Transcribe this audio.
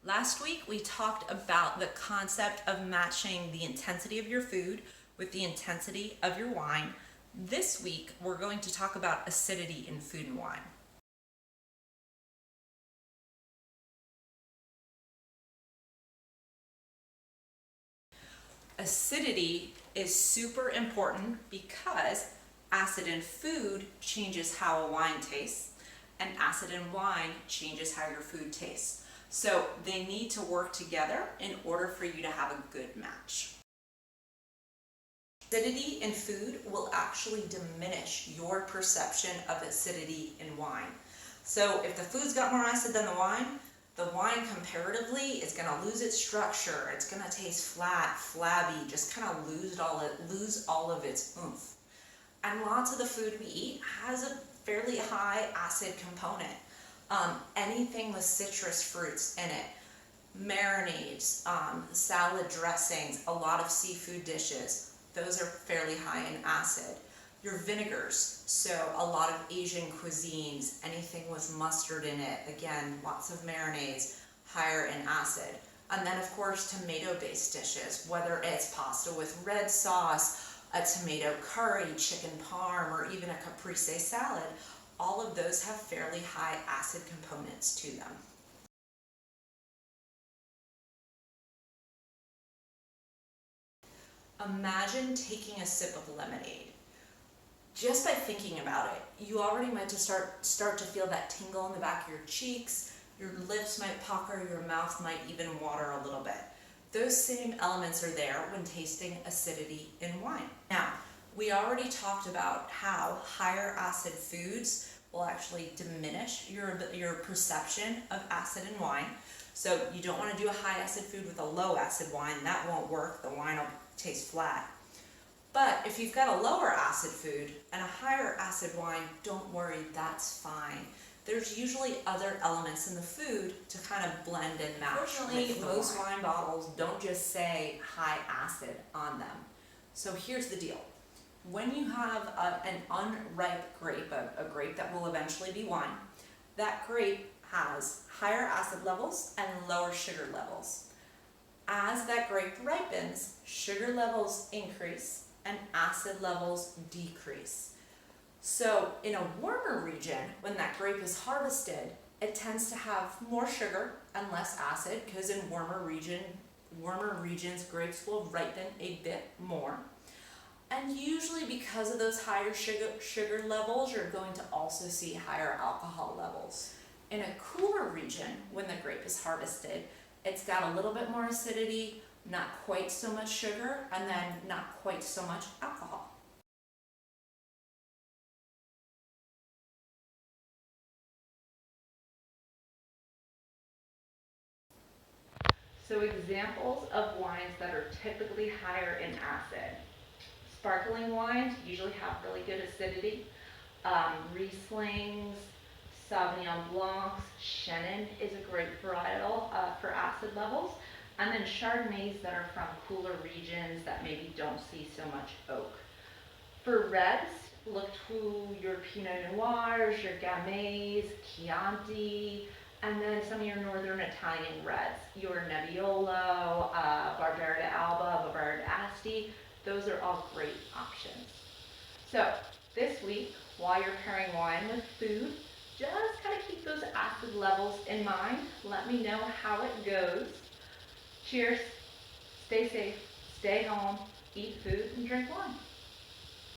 Last week, we talked about the concept of matching the intensity of your food with the intensity of your wine. This week, we're going to talk about acidity in food and wine. Acidity is super important because acid in food changes how a wine tastes, and acid in wine changes how your food tastes. So they need to work together in order for you to have a good match. Acidity in food will actually diminish your perception of acidity in wine. So if the food's got more acid than the wine comparatively is going to lose its structure. It's going to taste flat, flabby, just kind of lose all of its oomph. And lots of the food we eat has a fairly high acid component. Anything with citrus fruits in it, marinades, salad dressings, a lot of seafood dishes, those are fairly high in acid. Your vinegars, so a lot of Asian cuisines, anything with mustard in it, again, lots of marinades, higher in acid. And then of course tomato-based dishes, whether it's pasta with red sauce, a tomato curry, chicken parm, or even a caprese salad, all of those have fairly high acid components to them. Imagine taking a sip of lemonade. Just by thinking about it, you already might start to feel that tingle in the back of your cheeks, your lips might pucker, your mouth might even water a little bit. Those same elements are there when tasting acidity in wine. Now, we already talked about how higher acid foods will actually diminish your perception of acid in wine. So you don't want to do a high acid food with a low acid wine. That won't work. The wine will taste flat. But if you've got a lower acid food and a higher acid wine, don't worry, that's fine. There's usually other elements in the food to kind of blend and match. Fortunately, most wine bottles don't just say high acid on them. So here's the deal. When you have an unripe grape, a grape that will eventually be wine, that grape has higher acid levels and lower sugar levels. As that grape ripens, sugar levels increase and acid levels decrease. So in a warmer region, when that grape is harvested, it tends to have more sugar and less acid because in warmer regions, grapes will ripen a bit more. And usually because of those higher sugar levels, you're going to also see higher alcohol levels. In a cooler region, when the grape is harvested, it's got a little bit more acidity, not quite so much sugar, and then not quite so much alcohol. So examples of wines that are typically higher in acid. Sparkling wines usually have really good acidity. Rieslings, Sauvignon Blancs, Chenin is a great varietal for acid levels. And then Chardonnays that are from cooler regions that maybe don't see so much oak. For reds, look to your Pinot Noirs, your Gameys, Chianti, and then some of your northern Italian reds, your Nebbiolo, Barbera d'Alba, Barbera d'Asti. Those are all great options. So this week, while you're pairing wine with food, just kind of keep those acid levels in mind. Let me know how it goes. Cheers, stay safe, stay home, eat food, and drink wine.